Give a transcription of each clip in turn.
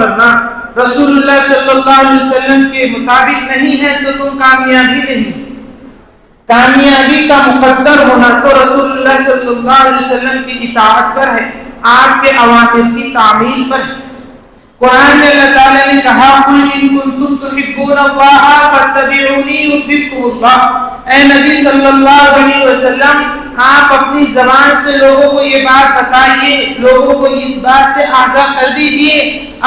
مرنا رسول اللہ صلی اللہ علیہ وسلم کے مطابق نہیں ہے تو تم کامیابی نہیں. کامیابی کا مقدر ہونا تو رسول اللہ صلی اللہ علیہ وسلم کی اطاعت پر ہے، آپ کے اوامر کی تعمیل پر ہے. قرآن میں اللہ تعالیٰ نے کہا قُلْ إِن كُنتُمْ تُحِبُّونَ اللَّهَ فَاتَّبِعُونِي يُحْبِبْكُمُ اللَّهُ. اے نبی صلی اللہ علیہ وسلم، آپ اپنی زبان سے لوگوں کو یہ بات بتائیے، لوگوں کو اس بات سے آگاہ کر دیجئے،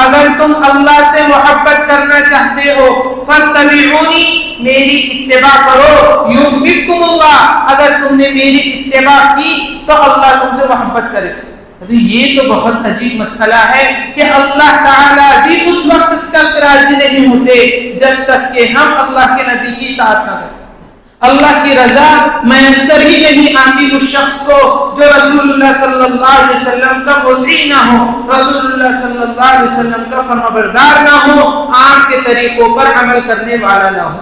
اگر تم اللہ سے محبت کرنا چاہتے ہو فَاتَّبِعُونِي، میری اتباع کرو، يُحْبِبْكُمُ اللَّهُ، اگر تم نے میری اتباع کی تو اللہ تم سے محبت کرے. یہ تو بہت عجیب مسئلہ ہے کہ اللہ تعالیٰ بھی اس وقت تک راضی نہیں ہوتے جب تک کہ ہم اللہ کے نبی کی اطاعت نہ کریں. اللہ کی رضا میسر ہی نہیں آتی اس شخص کو جو رسول اللہ صلی اللہ علیہ وسلم کا مطیع نہ ہو، رسول اللہ صلی اللہ علیہ وسلم کا فرمانبردار نہ ہو، آپ کے طریقوں پر عمل کرنے والا نہ ہو.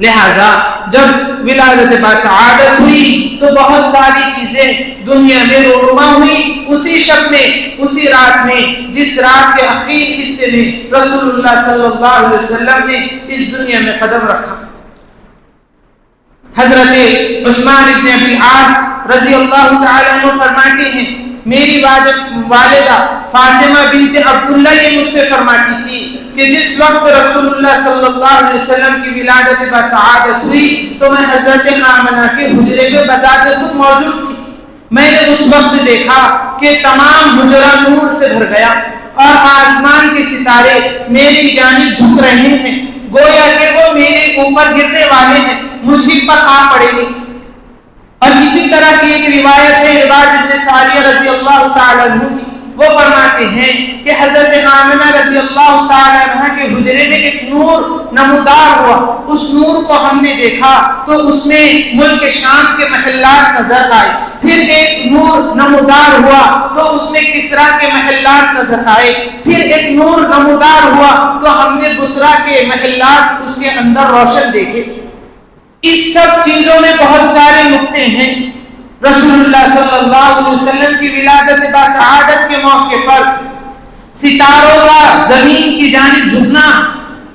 لہذا جب ولادت باسعادت ہوئی تو بہت ساری چیزیں دنیا میں رونما ہوئی اسی شب میں، اسی رات میں، جس رات کے اخیر حصے میں رسول اللہ صلی اللہ علیہ وسلم نے اس دنیا میں قدم رکھا. حضرت عثمان ابن ابی العاص رضی اللہ تعالیٰ عنہ فرماتے ہیں میری والدہ فاطمہ بنت عبداللہ یہ مجھ سے فرماتی تھی کہ جس وقت رسول اللہ صلی اللہ علیہ وسلم کی ولادت باسعادت ہوئی تو میں حضرت آمنہ کے حجرے میں بذات خود موجود تھی. میں نے اس وقت دیکھا کہ تمام حجرہ نور سے بھر گیا اور آسمان کے ستارے میری جانب جھک رہے ہیں، گویا کہ وہ میرے اوپر گرنے والے ہیں، مجھ پر آ پڑیں گے. اور اسی طرح کی ایک روایت ہے عباد بن ساریہ رضی اللہ تعالیٰ عنہ کی، وہ فرماتے ہیں کہ حضرت آمنہ رضی اللہ تعالیٰ عنہ کے حجرے میں ایک نور نمودار ہوا. اس نور کو ہم نے دیکھا تو اس میں ملک شام کے محلات نظر آئے. پھر ایک نور نمودار ہوا تو اس میں کسرا کے محلات نظر آئے. پھر ایک نور نمودار ہوا تو ہم نے بصرہ کے محلات اس کے اندر روشن دیکھے. اس سب چیزوں میں بہت سارے نقطے ہیں. رسول اللہ صلی اللہ علیہ وسلم کی ولادت باسعادت کے موقع پر ستاروں کا زمین کی جانب جھکنا،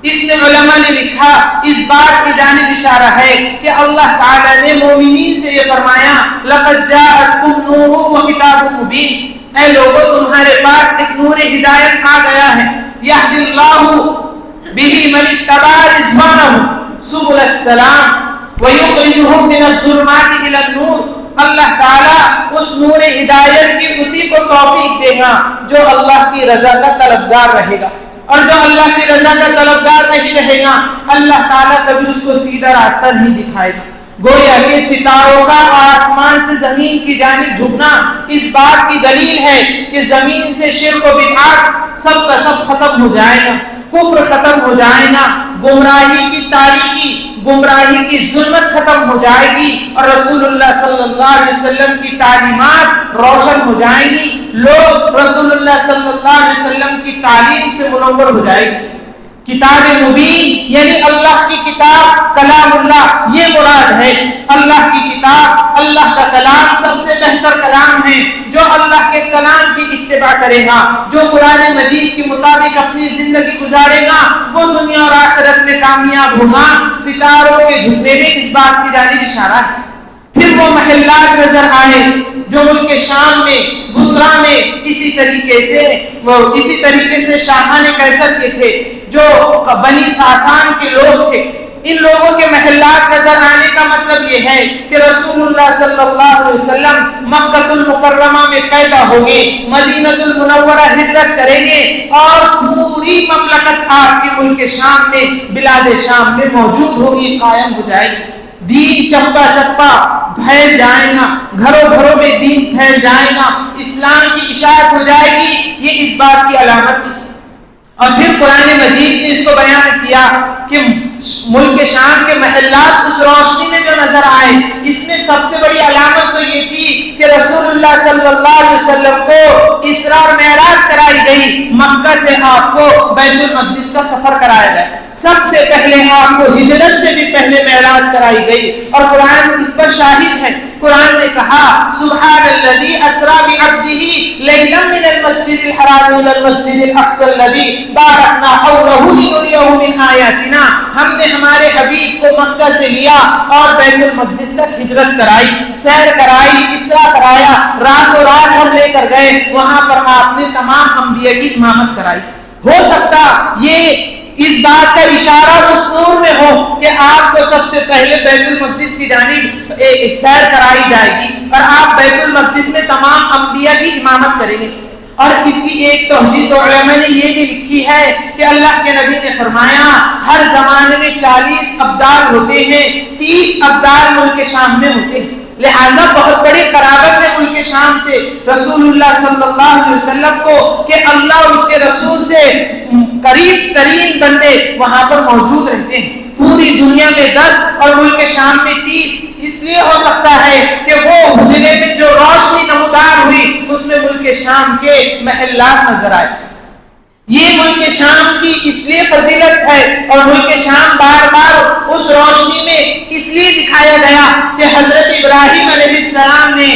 اس میں علماء نے لکھا اس بات کی جانب اشارہ ہے کہ اللہ تعالیٰ نے مومنین سے یہ فرمایا لقد جاءتکم نور وکتاب مبین، اے لوگوں تمہارے پاس ایک نور ہدایت آ گیا ہے. یہدی اللہ بہ من اتبع رضوانہ سبل السلام وَيُخْرِجُهُمْ مِنَ الظُّلُمَاتِ إِلَى النُّورِ، اللہ تعالیٰ اس نور ہدایت کی اسی کو توفیق دے گا جو اللہ کی رضا کا طلبگار رہے گا، اور جو اللہ کی رضا کا طلبگار نہیں رہے گا اللہ تعالیٰ کبھی اس کو سیدھا راستہ نہیں دکھائے گا. گویا کہ ستاروں کا آسمان سے زمین کی جانب جھکنا اس بات کی دلیل ہے کہ زمین سے شرک و بدعات سب کا سب ختم ہو جائے گا، کفر ختم ہو جائے گا، گمراہی کی تاریکی، گمراہی کی ظلمت ختم ہو جائے گی اور رسول اللہ صلی اللہ علیہ وسلم کی تعلیمات روشن ہو جائیں گی. لوگ رسول اللہ صلی اللہ علیہ وسلم کی تعلیم سے منور ہو جائے گی. کتاب مبین یعنی اللہ کی کتاب کلام اللہ، یہ مراد ہے. اللہ کی کتاب، اللہ کا کلام سب سے بہتر کلام ہے. جو اللہ کے کلام کی اتباع کرے گا، جو قرآن مجید کے مطابق اپنی زندگی گزارے گا، وہ دنیا اور آخرت میں کامیاب ہوگا. ستاروں کے جھکنے میں اس بات کی جانب اشارہ ہے. پھر وہ محلات نظر آئے جو ملک شام میں، بصرہ میں اسی طریقے سے شاہان قیصر کے تھے، جو بنی ساسان کے لوگ تھے. ان لوگوں کے محلات نظر آنے کا مطلب یہ ہے کہ رسول اللہ صلی اللہ علیہ وسلم مکہ المکرمہ میں پیدا ہوں گے، مدینہ المنورہ ہجرت کریں گے اور پوری مملکت آپ کے ملک شام میں، بلاد شام میں موجود ہوگی، قائم ہو جائے گی. دین چپا چپا پھیل جائے گا، گھروں گھروں میں دین پھیل جائے گا، اسلام کی اشاعت ہو جائے گی. یہ اس بات کی علامت تھی. اور پھر قرآن مجید نے اس کو بیان کیا کہ ملک شام کے محلات اس روشنی میں جو نظر آئے، اس میں سب سے بڑی علامت تو یہ تھی کہ رسول اللہ صلی اللہ علیہ وسلم کو اسراء اور معراج کرائی گئی. مکہ سے آپ کو بیت المقدس کا سفر کرایا گیا. سب سے پہلے آپ کو ہجرت سے بھی پہلے معراج کرائی گئی اور قرآن اس پر شاہد ہے قرآن نے کہا سبحان الذی اسری بعبدہ لیلا من المسجد الحرام الى المسجد الاقصى الذی بارکنا حولہ لنریہ من آیاتنا. ہم نے ہمارے حبیب کو مکہ سے لیا اور بیت المقدس تک ہجرت کرائی، سیر کرائی، اسرا کرایا، راتوں رات ہم لے کر گئے، وہاں پر آپ نے تمام انبیاء کی امامت کرائی. ہو سکتا یہ اس بات کا اشارہ اس نور میں ہو کہ آپ کو سب سے پہلے بیت المقدس کی جانب سیر کرائی جائے گی اور آپ بیت المقدس میں تمام انبیاء کی امامت کریں گے. اور اس کی ایک توجیہ تو علماء نے یہ بھی لکھی ہے کہ اللہ کے نبی نے فرمایا ہر زمانے میں 40 ابدال ہوتے ہیں، 30 ابدال ملک شام میں ہوتے ہیں، لہذا بہت بڑی قرابت ہے ملک شام سے رسول اللہ صلی اللہ علیہ وسلم کو کہ اللہ اور اس کے رسول سے قریب ترین بندے وہاں پر موجود رہتے ہیں. پوری دنیا میں 10 اور ملک شام میں 30. اس لیے ہو سکتا ہے کہ وہ حجرے میں جو روشنی نمودار ہوئی اس میں ملک شام کے محلات نظر آئے. یہ ملک شام کی اس لیے فضیلت ہے اور ملک شام بار بار اس روشنی میں اس لیے دکھایا گیا کہ حضرت ابراہیم علیہ السلام نے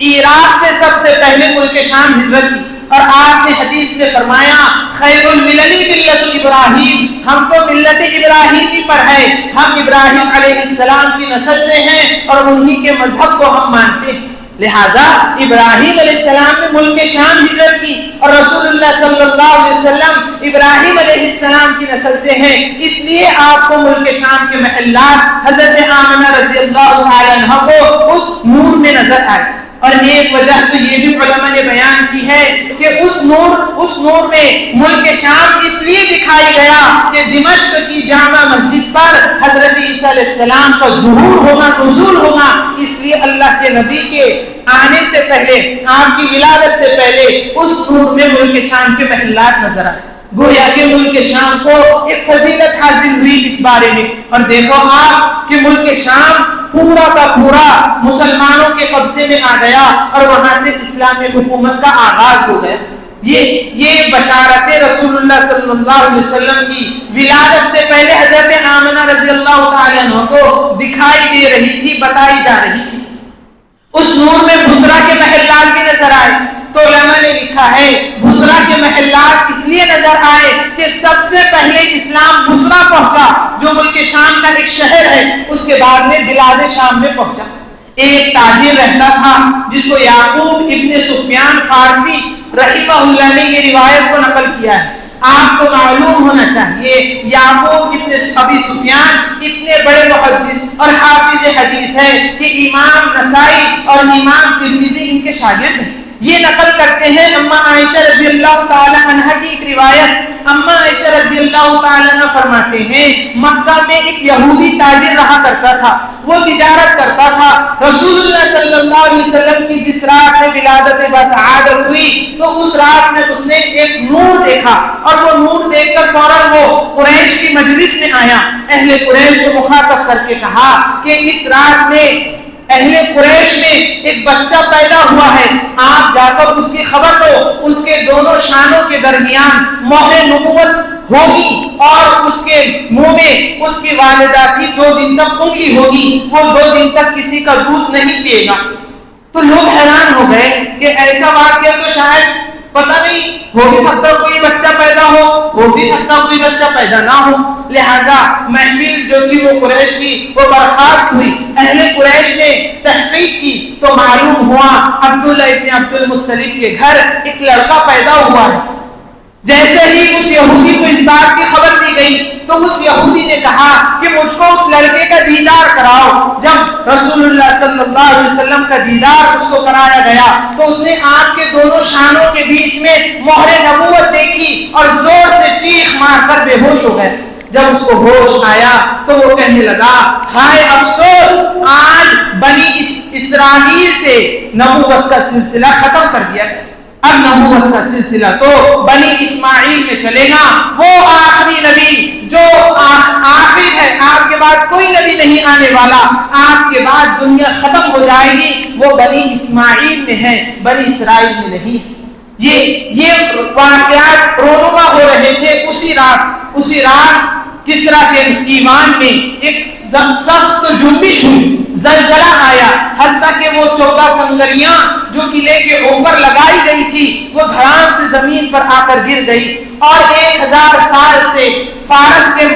عراق سے سب سے پہلے ملک شام ہجرت کی اور آپ نے حدیث میں فرمایا خیر الملل ملت ابراہیم، ہم تو ملت ابراہیمی پر ہے، ہم ابراہیم علیہ السلام کی نسل سے ہیں اور انہی کے مذہب کو ہم مانتے ہیں. لہذا ابراہیم علیہ السلام نے ملک شام ہجرت کی اور رسول اللہ صلی اللہ علیہ وسلم ابراہیم علیہ السلام کی نسل سے ہیں، اس لیے آپ کو ملک شام کے محلات حضرت آمنہ رضی اللہ عنہا کو اس نور میں نظر آئے. اور ایک وجہ تو یہ بھی علماء نے بیان کی ہے کہ اس نور میں ملک شام اس لیے دکھائی گیا کہ دمشق کی جامع مسجد پر حضرت عیسیٰ علیہ السلام کا ظہور ہوگا، نزول ہوگا. اس لیے اللہ کے نبی کے آنے سے پہلے، آپ کی ولادت سے پہلے اس نور میں ملک شام کے محلات نظر آئے. گویا کہ ملک شام کو ایک فضیلت حاصل ہوئی اس بارے میں. اور دیکھو آپ کہ ملک شام پورا کا پورا مسلمانوں کے قبضے میں آ گیا اور وہاں سے اسلامی حکومت کا آغاز ہو گیا. یہ بشارت رسول اللہ صلی اللہ علیہ وسلم کی ولادت سے پہلے حضرت آمنہ رضی اللہ تعالیٰ عنہ کو دکھائی دے رہی تھی، بتائی جا رہی تھی. اس نور میں بصرہ کے محلات بھی نظر آئے. تو علماء نے لکھا ہے بصرہ کے محلات اس لیے نظر آئے کہ سب سے پہلے اسلام بصرہ پہنچا جو ملک شام کا ایک شہر ہے، اس کے بعد میں بلاد شام میں پہنچا. ایک تاجر رہتا تھا جس کو یعقوب ابن سفیان فارسی رحمہ اللہ نے یہ روایت کو نقل کیا ہے. آپ کو معلوم ہونا چاہیے یعقوب ابن ابی سفیان اتنے بڑے محدث اور حافظ حدیث ہے کہ امام نسائی اور امام ترمذی ان کے شاگرد ہیں. یہ نقل کرتے ہیں اما عائشہ رضی اللہ تعالی عنہ کی ایک روایت. اما عائشہ رضی اللہ تعالی عنہ فرماتے ہیں مکہ میں ایک یہودی تاجر رہا کرتا تھا، وہ تجارت کرتا تھا. رسول اللہ صلی اللہ علیہ وسلم کی جس رات میں ولادت بسعادت ہوئی تو اس رات میں اس نے ایک نور دیکھا اور وہ نور دیکھ کر فوراً وہ قریش کی مجلس میں آیا. اہل قریش کو مخاطب کر کے کہا کہ اس رات میں اہل قریش میں ایک بچہ پیدا ہوا ہے، آپ جا کر اس کی خبر لو. اس کے دونوں شانوں کے درمیان مہر نبوت ہوگی اور اس کے منہ میں اس کی والدہ کی 2 دن تک انگلی ہوگی، وہ 2 دن تک کسی کا دودھ نہیں پیے گا. تو لوگ حیران ہو گئے کہ ایسا واقعہ تو شاید پتہ نہیں، ہو بھی سکتا کوئی بچہ پیدا ہو بھی سکتا کوئی بچہ پیدا نہ ہو. لہذا محفل جو تھی وہ قریش کی وہ برخاست ہوئی. اہل قریش نے تحقیق کی تو معلوم ہوا عبداللہ ابن عبد المطلب کے گھر ایک لڑکا پیدا ہوا ہے. جیسے ہی اس یہودی کو اس بات کی خبر دی گئی تو اس یہودی نے کہا کہ مجھ کو اس لڑکے کا دیدار کراؤ. جب رسول اللہ صلی اللہ علیہ وسلم کا دیدار اس کو کرایا گیا تو اس نے آپ کے دونوں شانوں کے بیچ میں مہر نبوت دیکھی اور زور سے چیخ مار کر بے ہوش ہو گئے. جب اس کو ہوش آیا تو وہ کہنے لگا ہائے افسوس، آج بنی اسرائیل سے نبوت کا سلسلہ ختم کر دیا گیا. اب نبوت کا سلسلہ تو بنی اسماعیل میں چلے گا. وہ آخری نبی جو آخری ہے، آپ کے بعد کوئی نبی نہیں آنے والا، آپ کے بعد دنیا ختم ہو جائے گی، وہ بنی اسماعیل میں ہے، بنی اسرائیل میں نہیں. یہ واقعات رونما ہو رہے تھے اسی رات کسرا کے ایمان میں ایک سخت جنبش ہوئی، زلزلہ آیا، حتیٰ کہ وہ 14 کنگریاں جو قلعے کے اوپر لگائی گئی تھی وہ دھڑام سے زمین پر آ کر گر گئی، اور 1000 سال سے فارس کے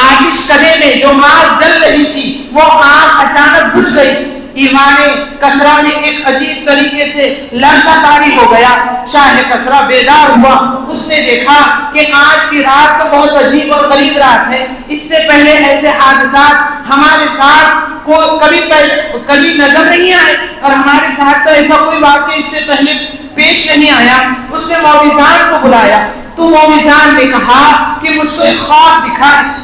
آتش کدے میں جو آگ جل رہی تھی وہ آگ اچانک بجھ گئی۔ ایوان کسرا میں ایک عجیب طریقے سے لرزہ طاری ہو گیا۔ شاہ کسرا بیدار ہوا، اس نے دیکھا کہ آج کی رات تو بہت عجیب اور غریب رات ہے، اس سے پہلے ایسے حادثات ہمارے ساتھ کبھی نظر نہیں آئے، اور ہمارے ساتھ تو ایسا کوئی واقعہ اس سے پہلے پیش نہیں آیا۔ اس نے مویزان کو بلایا تو مویزان نے کہا کہ مجھ کو ایک خواب دکھا ہے،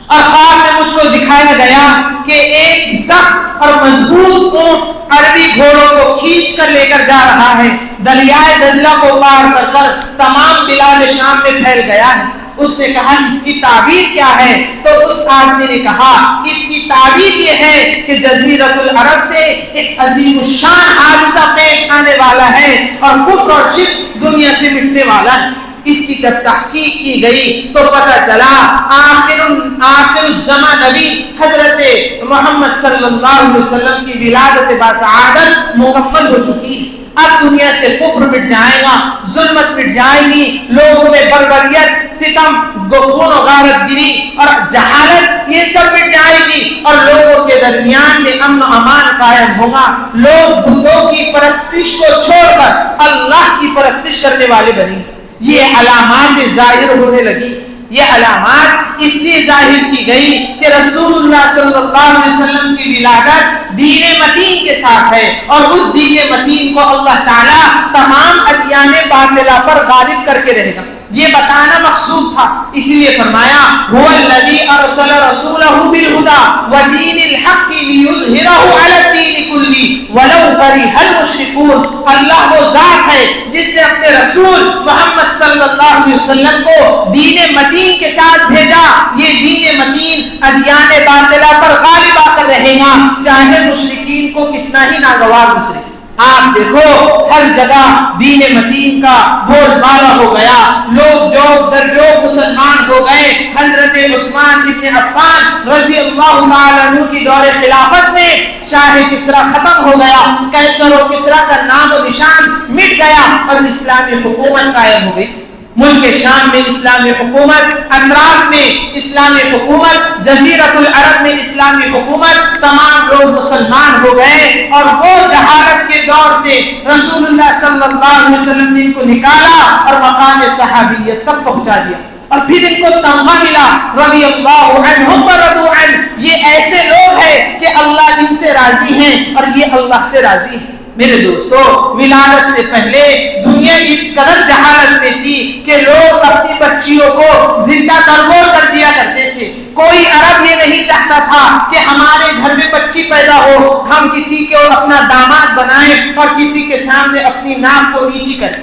اور خواب میں مجھ کو دکھایا گیا کہ ایک سخت اور مضبوط اونٹ عربی گھوڑوں کو کھینچ کر لے کر جا رہا ہے، دریائے دجلہ کو پار کر کر تمام بلاد شام میں پھیل گیا ہے۔ اس نے کہا اس کی تعبیر کیا ہے؟ تو اس آدمی نے کہا اس کی تعبیر یہ ہے کہ جزیرۃ العرب سے ایک عظیم الشان حادثہ پیش آنے والا ہے، اور کفر اور شرک دنیا سے مٹنے والا ہے۔ اس کی جب تحقیق کی گئی تو پتہ چلا آخر الزمان نبی حضرت محمد صلی اللہ علیہ وسلم کی ولادت باسعادت مکمل ہو چکی ہے۔ اب دنیا سے کفر مٹ جائے گا، ظلمت مٹ جائے گی، لوگوں میں بربریت، ستم، خون و غارت گری اور جہالت یہ سب مٹ جائے گی، اور لوگوں کے درمیان میں امن و امان قائم ہوگا۔ لوگ بتوں کی پرستش کو چھوڑ کر اللہ کی پرستش کرنے والے بنیں گے۔ یہ علامات ظاہر ہونے لگی۔ یہ علامات اس لیے ظاہر کی گئی کہ رسول اللہ صلی اللہ علیہ وسلم کی ولادت دین متین کے ساتھ ہے، اور اس دین متین کو اللہ تعالیٰ تمام ادیان باطلہ پر غالب کر کے رہے گا، یہ بتانا مقصود تھا۔ اسی لیے فرمایا هو الذی ارسل رسولہ بالہدی ودین الحق لیظہرہ علی الدین کلہ ولو کرہ المشرکون۔ اللہ وہ ذات ہے جس نے اپنے رسول محمد صلی اللہ علیہ وسلم کو دین متین کے ساتھ بھیجا۔ یہ دین متین ادیان باطلہ پر غالب آ کر رہے گا، چاہے مشرکین کو کتنا ہی ناگوار گزرے۔ آپ دیکھو ہر جگہ دین متین کا بول بالا ہو گیا، لوگ جو در جو مسلمان ہو گئے۔ حضرت عثمان ابن عفان رضی اللہ تعالیٰ عنہ کی دور خلافت میں شاہ کسرا ختم ہو گیا، قیصر و کسرا کا نام و نشان مٹ گیا، اور اسلامی حکومت قائم ہو گئی۔ ملک شام میں اسلامی حکومت، اطراف میں اسلامی حکومت، جزیرۃ العرب میں اسلامی حکومت، تمام لوگ مسلمان ہو گئے، اور وہ جہالت کے دور سے رسول اللہ صلی اللہ علیہ وسلم نے ان کو نکالا اور مقام صحابیت تک پہنچا دیا، اور پھر ان کو تمغہ ملا رضی اللہ عنہم ورضوا عنہ۔ یہ ایسے لوگ ہیں کہ اللہ ان سے راضی ہیں اور یہ اللہ سے راضی ہیں۔ میرے دوستو، ولادت سے پہلے دنیا اس قدر جہالت میں تھی کہ لوگ اپنی بچیوں کو زندہ تربور کر دیا کرتے تھے۔ کوئی عرب یہ نہیں چاہتا تھا کہ ہمارے گھر میں بچی پیدا ہو، ہم کسی کو اپنا داماد بنائیں اور کسی کے سامنے اپنی ناک کو نیچی کریں۔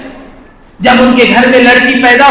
جب ان کے گھر میں لڑکی پیدا